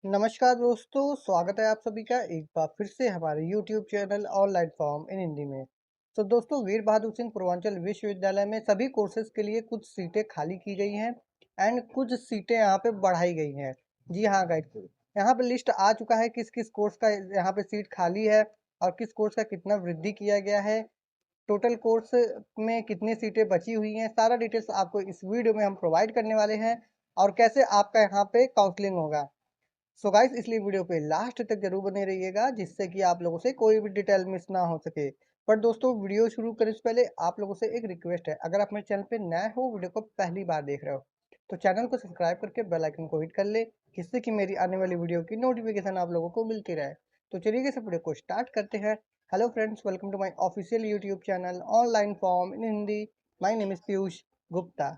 नमस्कार दोस्तों, स्वागत है आप सभी का एक बार फिर से हमारे YouTube channel online form in Hindi में। तो दोस्तों, वीर बहादुर सिंह पूर्वांचल विश्वविद्यालय में सभी कोर्सेज के लिए कुछ सीटें खाली की गई हैं एंड कुछ सीटें यहाँ पे बढ़ाई गई हैं। जी हाँ गाइस, यहाँ पे लिस्ट आ चुका है किस किस कोर्स का यहाँ पे सीट खाली है और किस कोर्स का कितना वृद्धि किया गया है, टोटल कोर्स में कितनी सीटें बची हुई हैं, सारा डिटेल्स आपको इस वीडियो में हम प्रोवाइड करने वाले हैं और कैसे आपका यहाँ पे काउंसलिंग होगा। सो गाइस, इसलिए वीडियो पे लास्ट तक जरूर बने रहिएगा जिससे कि आप लोगों से कोई भी डिटेल मिस ना हो सके। पर दोस्तों, वीडियो शुरू करने से पहले आप लोगों से एक रिक्वेस्ट है, अगर आप मेरे चैनल पे नए हो, वीडियो को पहली बार देख रहे हो, तो चैनल को सब्सक्राइब करके बेल आइकन को हिट कर ले, जिससे कि मेरी आने वाली वीडियो की नोटिफिकेशन आप लोगों को मिलती रहे। तो चलिए इस वीडियो को स्टार्ट करते हैं। Hello friends, welcome to my official YouTube channel online form in Hindi. My name is Piyush Gupta.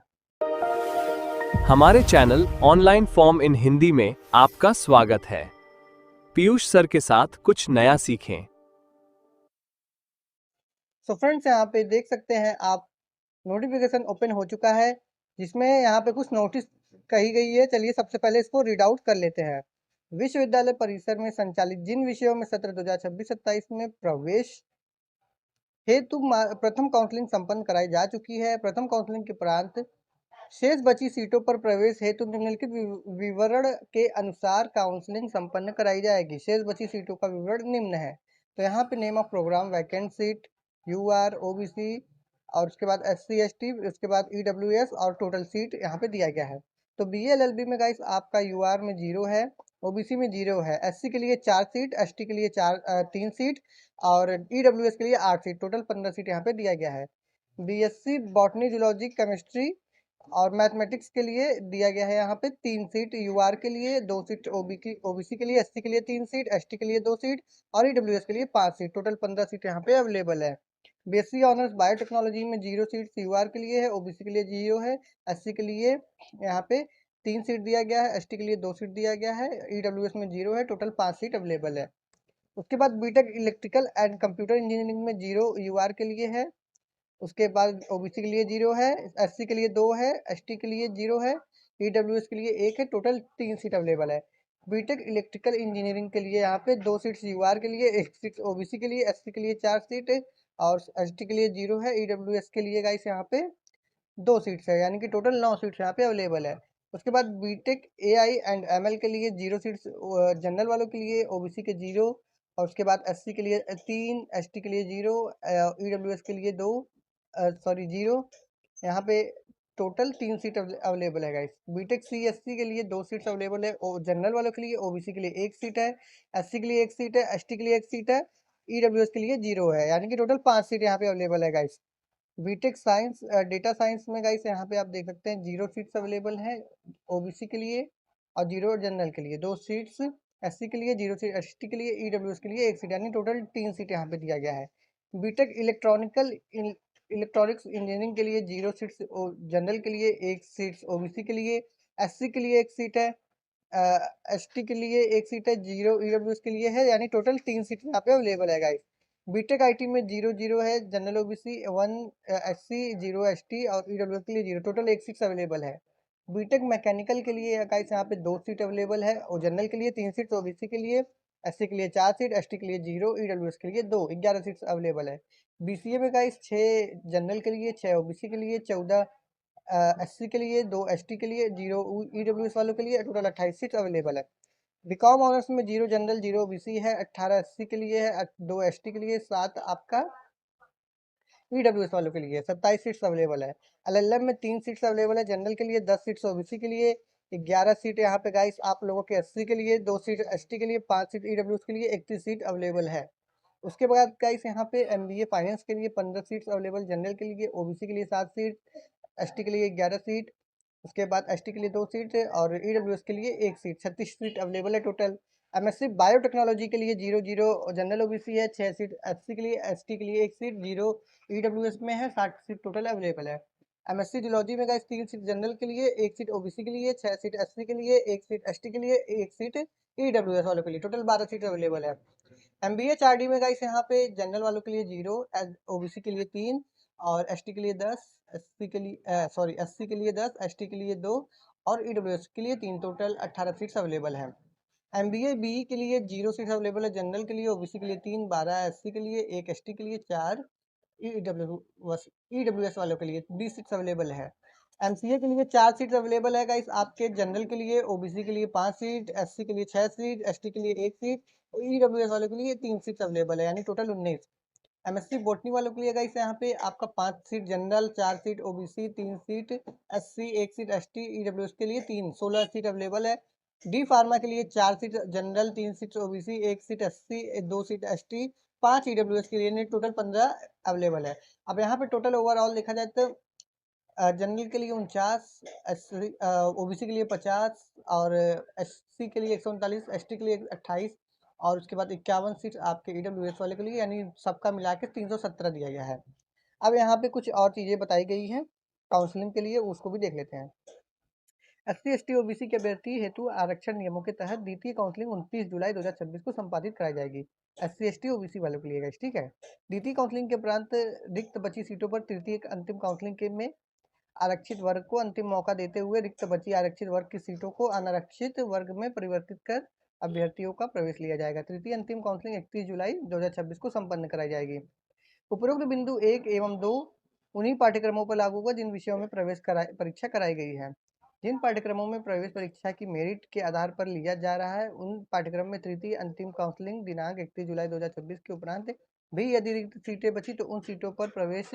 हमारे channel online form in Hindi में आपका स्वागत है। पीयूष सर के साथ कुछ नया सीखें। सो फ्रेंड्स, यहाँ पे देख सकते हैं आप, नोटिफिकेशन ओपन हो चुका है जिसमें यहाँ पे कुछ नोटिस कही गई है। चलिए सबसे पहले इसको रीड आउट कर लेते हैं। विश्वविद्यालय परिसर में संचालित जिन विषयों में सत्र 2026-27 में प्रवेश हेतु प्रथम काउंसलिंग संपन्न कराई जा चुकी है, प्रथम काउंसलिंग के उपरांत शेष बची सीटों पर प्रवेश हेतु निम्नलिखित विवरण के अनुसार काउंसलिंग संपन्न कराई जाएगी। शेष बची सीटों का विवरण निम्न है। तो यहाँ पे name of program, vacant seat, UR, OBC और उसके बाद एससी एसटी, उसके बाद ईडब्ल्यूएस और टोटल सीट यहाँ पे दिया गया है। तो बीएलएलबी में गाइस आपका यूआर में 0 है, ओबीसी में 0 है, एससी के लिए 4 सीट, एसटी के लिए 3 सीट और ईडब्ल्यूएस के लिए 8 सीट, टोटल 15 सीट यहाँ पे दिया गया है। बीएससी बॉटनी, जूलॉजी, केमिस्ट्री और मैथमेटिक्स के लिए दिया गया है यहाँ पे 3 सीट, यूआर के लिए 2 सीट, ओबीसी के लिए, एससी के लिए 3 सीट, एसटी के लिए 2 सीट और ईडब्ल्यूएस के लिए 5 सीट, टोटल 15 सीट यहाँ पे अवेलेबल है। बीएससी ऑनर्स बायोटेक्नोलॉजी में 0 सीट यूआर के लिए है, ओबीसी के लिए 0 है, एससी के लिए यहाँ पे 3 सीट दिया गया है, एसटी के लिए 2 सीट दिया गया है, ईडब्ल्यूएस में 0 है, टोटल 5 सीट अवेलेबल है। उसके बाद B Tech electrical and computer engineering में 0 यूआर के लिए है, उसके बाद ओबीसी के लिए 0 है, एससी के लिए 2 है, एसटी के लिए 0 है, ईडब्ल्यूएस के लिए 1 है, टोटल 3 सीट अवेलेबल है। बीटेक इलेक्ट्रिकल इंजीनियरिंग के लिए यहाँ पे 2 सीट्स यूआर के लिए, 1 सीट ओबीसी के लिए, एससी के लिए 4 सीट और एसटी के लिए 0 है, ईडब्ल्यूएस के लिए गाइस यहाँ पे 2 सीट्स है, यानी कि टोटल 9 सीट्स यहाँ पे अवेलेबल है। उसके बाद बीटेक एआई एंड एमएल के लिए 0 सीट्स जनरल वालों के लिए, ओबीसी के 0 और उसके बाद एससी के लिए 3, एसटी के लिए 0, ईडब्ल्यूएस के लिए 2, सॉरी 0, यहाँ पे टोटल 3 सीट अवेलेबल है गाइस। बीटेक सीएससी के लिए 2 सीट्स अवेलेबल है, जनरल वालों के लिए, ओबीसी के लिए 1 सीट है, एससी के लिए 1 सीट है, एसटी के लिए 1 सीट है, ईडब्ल्यूएस के लिए 0 है, यानी कि टोटल 5 सीट यहाँ पे अवेलेबल है guys. B Tech science data science में गाइस यहाँ पे आप देख सकते हैं 0 सीट्स अवेलेबल हैं ओबीसी के लिए और 0 जनरल के लिए, 2 सीट्स एससी के लिए, 0 सीट एसटी के लिए, ईडब्ल्यूएस के लिए 1 सीट, यानी टोटल 3 सीट यहाँ पे दिया गया है। बीटेक इलेक्ट्रॉनिक्स इंजीनियरिंग के लिए 0 सीट्स, जनरल के लिए 1 सीट्स, ओबीसी के लिए, एससी के लिए 1 सीट है, एसटी के लिए 1 सीट है, 0 ईडब्ल्यूएस के लिए है, यानी टोटल 3 सीट यहाँ पे अवेलेबल है गाइस। बीटेक आईटी में 0 है, जनरल ओबीसी 1, एससी 0, एसटी और ईडब्ल्यूएस के लिए 0, टोटल 1 सीट अवेलेबल है। बीटेक मैकेनिकल के लिए गाइस यहाँ पे 2 सीट अवेलेबल है और जनरल के लिए 3 सीट, ओबीसी के लिए, एससी के लिए 4 सीट, एसटी के लिए 0, ईडब्ल्यूएस के लिए 2, 11 सीट्स अवेलेबल है। बीसीए में गाइस 6 जनरल के लिए, 6 ओबीसी के लिए, 14 एससी के लिए, 2 एसटी के लिए, 0 ईडब्ल्यूएस वालों के लिए, टोटल 28 सीट अवेलेबल है। बीकॉम ऑनर्स में 0 जनरल, 0 ओबीसी है, 18 एससी के लिए है, 2 एसटी के लिए, 7 आपका ईडब्ल्यूएस वालों के लिए, 27 सीट्स अवेलेबल है। एलएलएम में 3 सीट्स अवेलेबल है, जनरल के लिए 10 सीट्स, ओबीसी के लिए 11 सीट यहाँ पे गाइस आप लोगों के, एससी के लिए 2 सीट, एसटी के लिए 5 सीट, ईडब्ल्यूएस के लिए 31 सीट अवेलेबल है। उसके बाद गाइस यहाँ पे एमबीए फाइनेंस के लिए 15 सीट्स अवेलेबल, जनरल के लिए, ओबीसी के लिए 7 सीट, एसटी के लिए 11 सीट, उसके बाद एसटी के लिए 2 सीट और ईडब्ल्यूएस के लिए 1 सीट, 36 सीट अवेलेबल है टोटल। एमएससी बायोटेक्नोलॉजी के लिए 0 जनरल ओबीसी है, 6 सीट, एससी के लिए, एसटी के लिए 1 सीट, 0 ईडब्ल्यूएस में है, 60 सीट टोटल अवेलेबल है। एमएससी जूलॉजी में गाइस 3 सीट जनरल के लिए, 1 सीट ओबीसी के लिए, 6 सीट एससी के लिए, 1 सीट एसटी के लिए, 1 सीट ईडब्ल्यूएस वालों के लिए, टोटल 12 सीट अवेलेबल है। एमबीए चार्डी में गाइस यहाँ पे जनरल वालों के लिए 0, ओबीसी के लिए 3 और एसटी के लिए 10, एससी के लिए सॉरी एससी के लिए 10, एसटी के लिए 2 और ईडब्ल्यूएस के लिए 3, टोटल 18 सीट्स अवेलेबल है। MBA BE के लिए 0 सीट अवेलेबल है, जनरल के लिए, OBC के लिए 3, 12 SC के लिए, 1 ST के लिए, 4 EWS वालों के लिए 20 सीट्स अवेलेबल है। MCA के लिए 4 सीट्स अवेलेबल है गाइस आपके, जनरल के लिए, OBC के लिए 5 सीट, SC के लिए 6 सीट, ST के लिए 1 सीट और EWS वालों के लिए 3 सीट्स अवेलेबल है, यानी टोटल 19। MSc बॉटनी वालों के लिए गाइस यहाँ पे आपका 5 seat general, 4 seat OBC, 3 seat SC, 1 seat ST, EWS के लिए 3, 16 सीट अवेलेबल है। डी फार्मा के लिए 4 seat general, 3 seat OBC, 1 seat SC, 2 seat ST, 5 EWS के लिए, टोटल 15 अवेलेबल है। अब यहाँ पे टोटल ओवरऑल देखा जाए तो जनरल के लिए 49, OBC के लिए 50 और SC के लिए 139, ST के लिए 28 और उसके बाद 51 सीट आपके EWS वाले के लिए, यानी सबका मिला के 317 दिया गया है। अब यहाँ पे कुछ और चीज़ें बताई गई हैं काउंसलिंग के लिए, उसको भी देख लेते हैं। SC ST OBC के अभ्यर्थी हेतु आरक्षण नियमों के तहत द्वितीय काउंसलिंग 29 जुलाई 2026 को संपादित कराई जाएगी। SC ST OBC वालों के लिए गाइस, ठीक है। द्वितीय काउंसलिंग के उपरांत रिक्त बची सीटों पर तृतीय अंतिम काउंसलिंग के में आरक्षित वर्ग को अंतिम मौका देते हुए रिक्त बची आरक्षित वर्ग की सीटों को अनारक्षित वर्ग में परिवर्तित कर अभ्यर्थियों का प्रवेश लिया जाएगा। तृतीय अंतिम काउंसलिंग 31 जुलाई 2026 को संपन्न कराई जाएगी। उपरोक्त बिंदु 1 एवं 2 उन्हीं पाठ्यक्रमों पर लागू होगा जिन विषयों में परीक्षा कराई गई है। जिन पाठ्यक्रमों में प्रवेश परीक्षा की मेरिट के आधार पर लिया जा रहा है, उन पाठ्यक्रम में तृतीय अंतिम काउंसलिंग दिनांक 31 जुलाई 2026 के उपरांत भी यदि रिक्त सीटें बची तो उन सीटों पर प्रवेश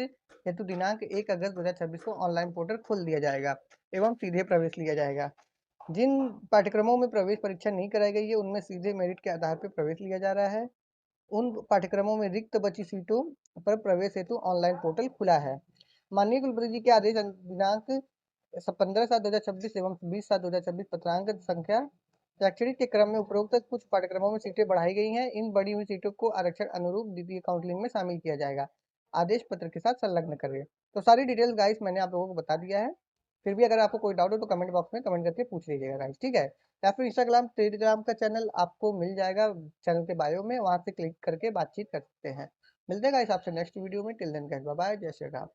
हेतु दिनांक 1 अगस्त 2026 को ऑनलाइन पोर्टल खोल दिया जाएगा एवं सीधे प्रवेश लिया जाएगा। जिन पाठ्यक्रमों में प्रवेश परीक्षा नहीं कराई गई है, उनमें सीधे मेरिट के आधार पर प्रवेश लिया जा रहा है। उन पाठ्यक्रमों में रिक्त बची सीटों पर प्रवेश हेतु ऑनलाइन पोर्टल खुला है। माननीय कुलपति जी के आदेश दिनांक 15/7/2026 एवं 20/7/2026 पत्रांक संख्या शैक्षणिक के क्रम में उपरोक्त कुछ पाठ्यक्रमों में सीटें बढ़ाई गई हैं। इन बढ़ी हुई सीटों को आरक्षण अनुरूप द्वितीय काउंसलिंग में शामिल किया जाएगा। आदेश पत्र के साथ संलग्न करें। तो सारी डिटेल्स गाइस मैंने आप लोगों को बता दिया है। फिर भी अगर आपको कोई डाउट हो तो कमेंट बॉक्स में कमेंट करके पूछ लीजिएगा गाइस, ठीक है। या फिर इंस्टाग्राम टेलीग्राम का चैनल आपको मिल जाएगा चैनल के बायो में, वहां से क्लिक करके बातचीत कर सकते हैं। मिलते हैं गाइस आपसे नेक्स्ट वीडियो में। Till then guys, bye bye, जय श्री राम।